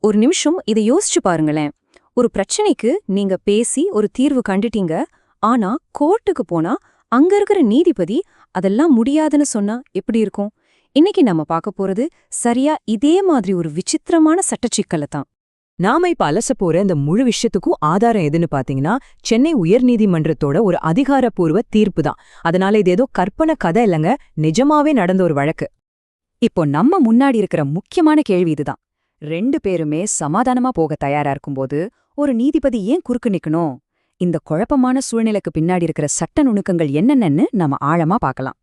ஒரு நிமிஷம் இதை யோசிச்சு பாருங்களேன். ஒரு பிரச்சனைக்கு நீங்க பேசி ஒரு தீர்வு கண்டுட்டீங்க. ஆனா கோர்ட்டுக்கு போனா அங்க இருக்கிற நீதிபதி அதெல்லாம் முடியாதுன்னு சொன்னா எப்படி இருக்கும்? இன்னைக்கு நம்ம பார்க்க போறது சரியா இதே மாதிரி ஒரு விசித்திரமான சட்டச்சிக்கலை தான். நாம இப்ப அலச போற இந்த முழு விஷயத்துக்கும் ஆதாரம் எதுன்னு பாத்தீங்கன்னா, சென்னை உயர்நீதிமன்றத்தோட ஒரு அதிகாரப்பூர்வ தீர்ப்பு தான். அதனால இது ஏதோ கற்பனை கதை இல்லைங்க, நிஜமாவே நடந்த ஒரு வழக்கு. இப்போ நம்ம முன்னாடி இருக்கிற முக்கியமான கேள்வி இதுதான். ரெண்டு பேருமே சமாதானமா போக தயாரா இருக்கும்போது ஒரு நீதிபதி ஏன் குறுக்கு நிக்கணும்? இந்த குழப்பமான சூழ்நிலைக்கு பின்னாடி இருக்கிற சட்ட நுணுக்கங்கள் என்னென்னு நாம ஆழமா பார்க்கலாம்.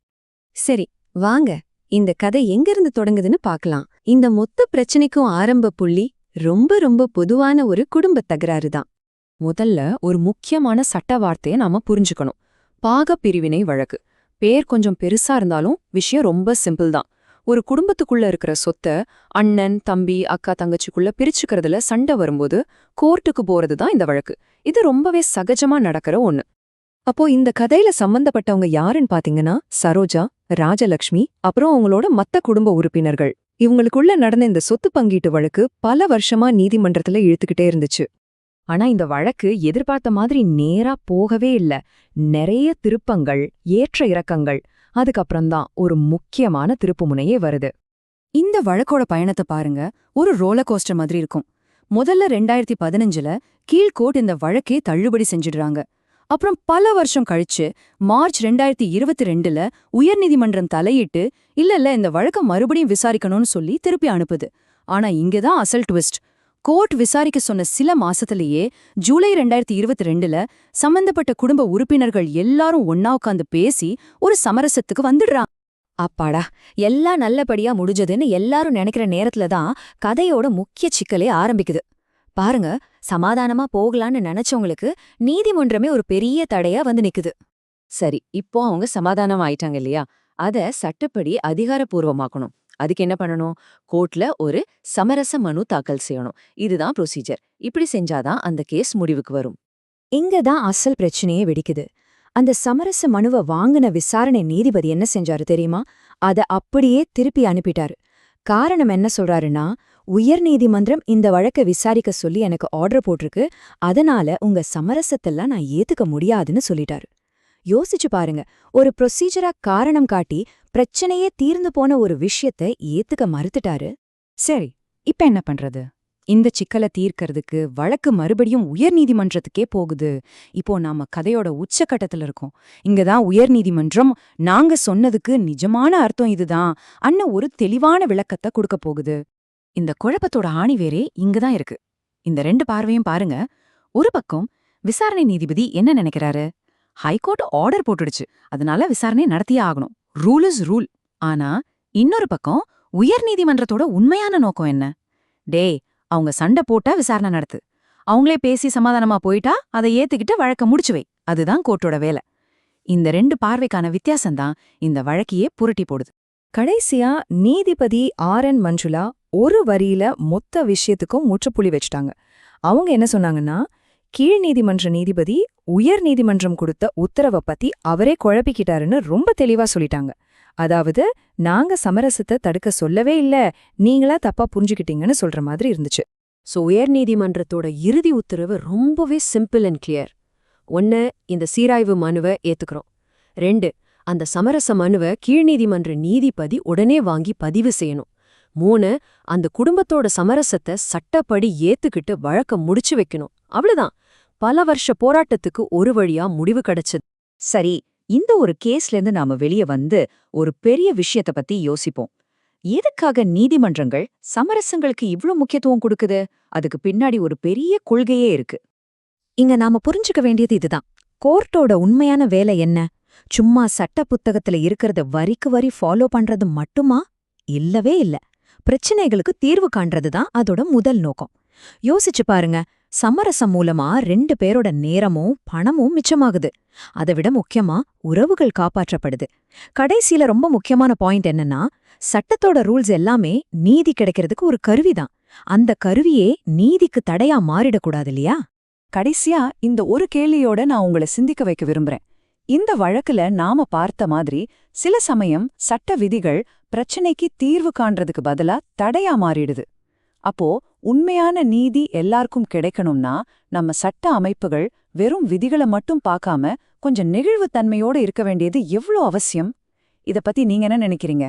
சரி, வாங்க இந்த கதை எங்கிருந்து தொடங்குதுன்னு பார்க்கலாம். இந்த மொத்த பிரச்சனைக்கும் ஆரம்ப புள்ளி ரொம்ப ரொம்ப பொதுவான ஒரு குடும்பத் தகராறு தான். முதல்ல ஒரு முக்கியமான சட்ட வார்த்தையை நாம புரிஞ்சுக்கணும். பாகப் பிரிவினை வழக்கு. பேர் கொஞ்சம் பெருசா இருந்தாலும் விஷயம் ரொம்ப சிம்பிள் தான். ஒரு குடும்பத்துக்குள்ள இருக்கிற சொத்தை அண்ணன், தம்பி, அக்கா, தங்கச்சிக்குள்ள பிரிச்சுக்கிறதுல சண்டை வரும்போது கோர்ட்டுக்கு போறது தான் இந்த வழக்கு. இது ரொம்பவே சகஜமா நடக்கிற ஒண்ணு. அப்போ இந்த கதையில சம்பந்தப்பட்டவங்க யாருன்னு பாத்தீங்கன்னா சரோஜா, ராஜலக்ஷ்மி, அப்புறம் அவங்களோட மத்த குடும்ப உறுப்பினர்கள். இவங்களுக்குள்ள நடந்த இந்த சொத்து பங்கீட்டு வழக்கு பல வருஷமா நீதிமன்றத்துல இழுத்துக்கிட்டே இருந்துச்சு. ஆனா இந்த வழக்கு எதிர்பார்த்த மாதிரி நேரா போகவே இல்ல. நிறைய திருப்பங்கள், ஏற்ற இறக்கங்கள், அதுக்கப்புறம்தான் ஒரு முக்கியமான திருப்புமுனையே வருது. இந்த வழக்கோட பயணத்தை பாருங்க, ஒரு ரோலர் கோஸ்டர் மாதிரி இருக்கும். முதல்ல 2015ல கீழ்கோர்ட் இந்த வழக்கே தள்ளுபடி செஞ்சிடுறாங்க. அப்புறம் பல வருஷம் கழிச்சு மார்ச் 2022ல உயர்நீதிமன்றம் தலையிட்டு இல்ல இந்த வழக்க மறுபடியும் விசாரிக்கணும்னு சொல்லி திருப்பி அனுப்புது. ஆனா இங்கதான் அசல் ட்விஸ்ட். கோர்ட் விசாரிக்க சொன்ன சில மாசத்திலேயே ஜூலை 2022ல சம்பந்தப்பட்ட குடும்ப உறுப்பினர்கள் எல்லாரும் ஒன்னா உட்காந்து பேசி ஒரு சமரசத்துக்கு வந்துடுறாங்க. அப்பாடா, எல்லாம் நல்லபடியா முடிஞ்சதுன்னு எல்லாரும் நினைக்கிற நேரத்துல தான் கதையோட முக்கிய சிக்கலே ஆரம்பிக்குது. பாருங்க, சமாதானமா போகலான்னு நினைச்சவங்களுக்கு நீதிமன்றமே ஒரு பெரிய தடையா வந்து நிக்குது. சரி, இப்போ அவங்க சமாதானம் ஆயிட்டாங்க இல்லையா? அத சட்டப்படி அதிகாரப்பூர்வமாக்கணும். அதுக்கு என்ன பண்ணணும்? கோர்ட்ல ஒரு சமரச மனு தாக்கல் செய்யணும். இதுதான் ப்ரொசீஜர். இப்படி செஞ்சாதான் அந்த கேஸ் முடிவுக்கு வரும். இங்கதான் அசல் பிரச்சனையே வெடிக்குது. அந்த சமரச மனுவை வாங்கின விசாரணை நீதிபதி என்ன செஞ்சாரு தெரியுமா? அத அப்படியே திருப்பி அனுப்பிட்டாரு. காரணம் என்ன சொல்றாருன்னா, உயர்நீதிமன்றம் இந்த வழக்கை விசாரிக்க சொல்லி எனக்கு ஆர்டர் போட்டிருக்கு, அதனால உங்க சமரசத்தெல்லாம் நான் ஏத்துக்க முடியாதுன்னு சொல்லிட்டாரு. யோசிச்சு பாருங்க, ஒரு ப்ரொசீஜரா காரணம் காட்டி பிரச்சனையே தீர்ந்து போன ஒரு விஷயத்த ஏத்துக்க மறுத்துட்டாரு. சரி, இப்ப என்ன பண்றது? இந்த சிக்கலை தீர்க்கறதுக்கு வழக்கு மறுபடியும் உயர்நீதிமன்றத்துக்கே போகுது. இப்போ நாம கதையோட உச்சக்கட்டத்துல இருக்கோம். இங்கதான் உயர்நீதிமன்றம் நாங்க சொன்னதுக்கு நிஜமான அர்த்தம் இதுதான் அன்னு ஒரு தெளிவான விளக்கத்தை கொடுக்க போகுது. இந்த குழப்பத்தோட ஆணிவேரே இங்கதான் இருக்கு. இந்த ரெண்டு பார்வையும் பாருங்க. ஒரு பக்கம் விசாரணை நீதிபதி என்ன நினைக்கிறாரு? ஹைகோர்ட் ஆர்டர் போட்டுடுச்சு, அதனால விசாரணை நடத்தியே ஆகணும். Rule is rule. ஆனா இன்னொரு பக்கம் உயர்நீதிமன்றத்தோட உண்மையான நோக்கம் என்ன? டேய், அவங்க சண்டை போட்டா விசாரணை நடத்து, அவங்களே பேசி சமாதானமா போயிட்டா அதை ஏத்துக்கிட்டு வழக்க முடிச்சு வை. அதுதான் கோர்ட்டோட வேலை. இந்த ரெண்டு பார்வைக்கான வித்தியாசம்தான் இந்த வழக்கையே புரட்டி போடுது. கடைசியா நீதிபதி RN மஞ்சுளா ஒரு வரியில மொத்த விஷயத்துக்கும் முற்றுப்புள்ளி வச்சுட்டாங்க. அவங்க என்ன சொன்னாங்கன்னா, கீழ் நீதிமன்ற நீதிபதி உயர் நீதிமன்றம் கொடுத்த உத்தரவை பத்தி அவரே குழப்பிக்கிட்டாருன்னு ரொம்ப தெளிவா சொல்லிட்டாங்க. அதாவது, நாங்க சமரசத்தை தடுக்க சொல்லவே இல்ல, நீங்களா தப்பா புரிஞ்சுக்கிட்டீங்கன்னு சொல்ற மாதிரி இருந்துச்சு. சோ உயர் நீதிமன்றத்தோட இறுதி உத்தரவு ரொம்பவே சிம்பிள் அண்ட் கிளியர். 1, இந்த சீராய்வு மனுவை ஏத்துக்கிறோம். 2, அந்த சமரச மனுவை கீழ்நீதிமன்ற நீதிபதி உடனே வாங்கி பதிவு செய்யணும். 3, அந்த குடும்பத்தோட சமரசத்தை சட்டப்படி ஏத்துக்கிட்டு வழக்க முடிச்சு வைக்கணும். அவ்வளவுதான். பல வருஷ போராட்டத்துக்கு ஒரு வழியா முடிவு கிடைச்சது. சரி, இந்த ஒரு கேஸ்லேருந்து நாம வெளியே வந்து ஒரு பெரிய விஷயத்த பத்தி யோசிப்போம். எதுக்காக நீதிமன்றங்கள் சமரசங்களுக்கு இவ்ளோ முக்கியத்துவம் கொடுக்குது? அதுக்கு பின்னாடி ஒரு பெரிய கொள்கையே இருக்கு. இங்க நாம புரிஞ்சுக்க வேண்டியது இதுதான். கோர்ட்டோட உண்மையான வேலை என்ன? சும்மா சட்ட புத்தகத்துல இருக்கிறத வரிக்கு வரி ஃபாலோ பண்றது மட்டுமா? இல்லவே இல்ல. பிரச்சனைகளுக்கு தீர்வு காண்றதுதான் அதோட முதல் நோக்கம். யோசிச்சு பாருங்க, சமரசம் மூலமா 2 பேரோட நேரமும் பணமும் மிச்சமாகுது. அதை விட முக்கியமா உறவுகள் காப்பாற்றப்படுது. கடைசியில ரொம்ப முக்கியமான பாயிண்ட் என்னன்னா, சட்டத்தோட ரூல்ஸ் எல்லாமே நீதி கிடைக்கிறதுக்கு ஒரு கருவிதான். அந்த கருவியே நீதிக்கு தடையா மாறிடக்கூடாது இல்லையா? கடைசியா இந்த ஒரு கேள்வியோட நான் உங்களை சிந்திக்க வைக்க விரும்புறேன். இந்த வழக்குல நாம பார்த்த மாதிரி சில சமயம் சட்ட விதிகள் பிரச்சனைக்கு தீர்வு காண்றதுக்கு பதிலா தடையா மாறிடுது. அப்போ உண்மையான நீதி எல்லாருக்கும் கிடைக்கணும்னா நம்ம சட்ட அமைப்புகள் வெறும் விதிகளை மட்டும் பார்க்காம கொஞ்சம் நெகிழ்வுத்தன்மையோட இருக்க வேண்டியது எவ்ளோ அவசியம்? இத பத்தி நீங்க என்ன நினைக்கிறீங்க?